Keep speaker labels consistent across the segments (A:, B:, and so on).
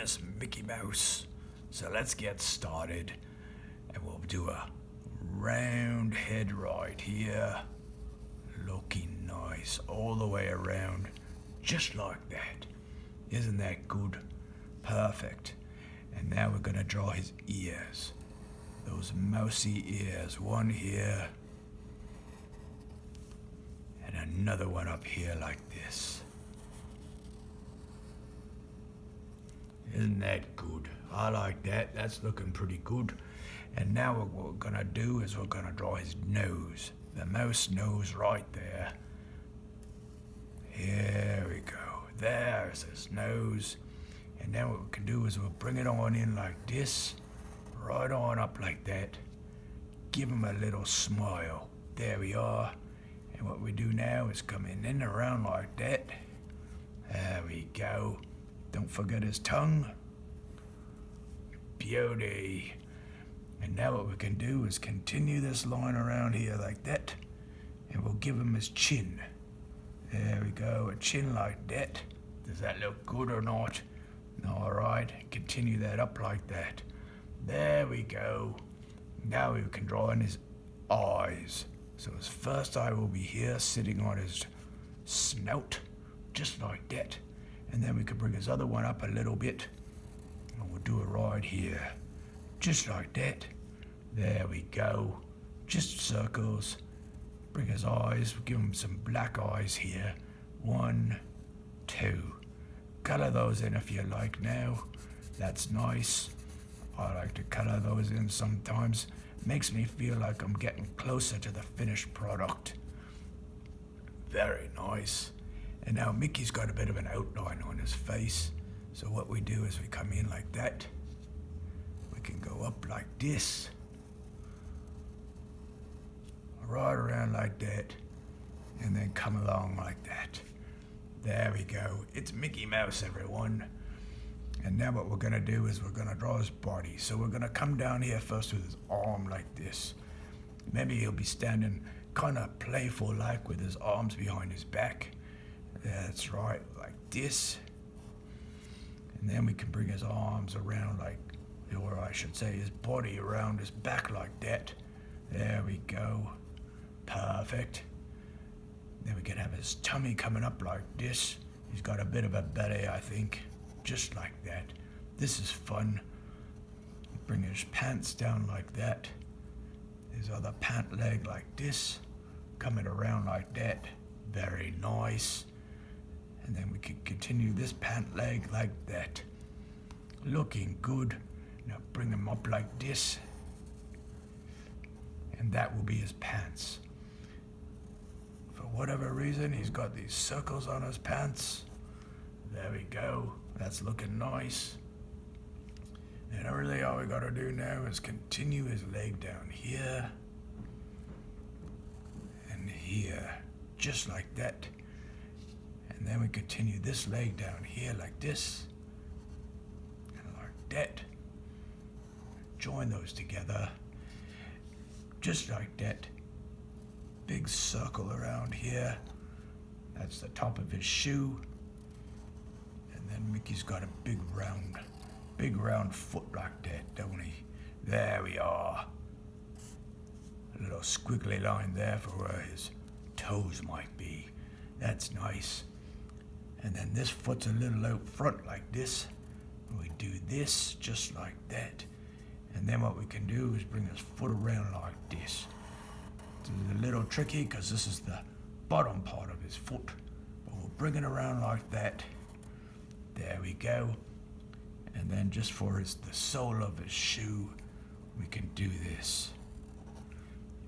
A: Yes, Mickey Mouse. So let's get started. And we'll do a round head right here. Looking nice all the way around. Just like that. Isn't that good? Perfect. And now we're going to draw his ears. Those mousy ears. One here. And another one up here like this. Isn't that good? I like that. That's looking pretty good. And now what we're gonna do is we're gonna draw his nose. The mouse nose right there. Here we go. There's his nose. And now what we can do is we'll bring it on in like this. Right on up like that. Give him a little smile. There we are. And what we do now is come in and around like that. There we go. Don't forget his tongue. Beauty. And now what we can do is continue this line around here like that. And we'll give him his chin. There we go, a chin like that. Does that look good or not? Alright, continue that up like that. There we go. Now we can draw in his eyes. So his first eye will be here, sitting on his snout, just like that. And then we can bring his other one up a little bit. And we'll do it right here. Just like that. There we go. Just circles. Bring his eyes. Give him some black eyes here. 1, 2. Color those in if you like now. That's nice. I like to color those in sometimes. Makes me feel like I'm getting closer to the finished product. Very nice. And now Mickey's got a bit of an outline on his face. So what we do is we come in like that. We can go up like this. Right around like that. And then come along like that. There we go. It's Mickey Mouse, everyone. And now what we're gonna do is we're gonna draw his body. So we're gonna come down here first with his arm like this. Maybe he'll be standing kind of playful like with his arms behind his back. That's right, like this. And then we can bring his arms around like, or I should say his body around his back like that. There we go. Perfect. Then we can have his tummy coming up like this. He's got a bit of a belly, I think. Just like that. This is fun. Bring his pants down like that. His other pant leg like this. Coming around like that. Very nice. And then we can continue this pant leg like that. Looking good. Now bring him up like this. And that will be his pants. For whatever reason, he's got these circles on his pants. There we go. That's looking nice. And really all we gotta do now is continue his leg down here. And here. Just like that. And then we continue this leg down here like this. And like that. Join those together. Just like that. Big circle around here. That's the top of his shoe. And then Mickey's got a big round foot like that, don't he? There we are. A little squiggly line there for where his toes might be. That's nice. And then this foot's a little out front like this. And we do this just like that. And then what we can do is bring his foot around like this. It's a little tricky because this is the bottom part of his foot. But we'll bring it around like that. There we go. And then just for the sole of his shoe, we can do this.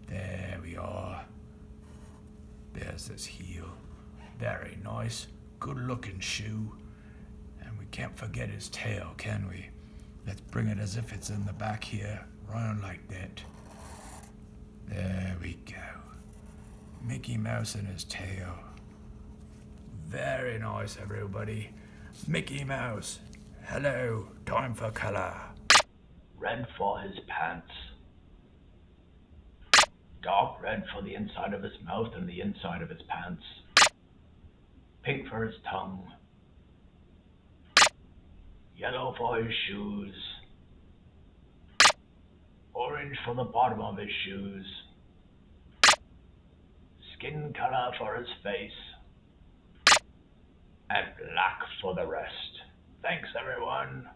A: There we are. There's his heel. Very nice. Good looking shoe. And we can't forget his tail, can we? Let's bring it as if it's in the back here, round like that. There we go. Mickey Mouse and his tail. Very nice, everybody. Mickey Mouse. Hello, time for color.
B: Red for his pants. Dark red for the inside of his mouth and the inside of his pants. Pink for his tongue. yellow for his shoes, orange for the bottom of his shoes, skin color for his face, and black for the rest. Thanks, everyone.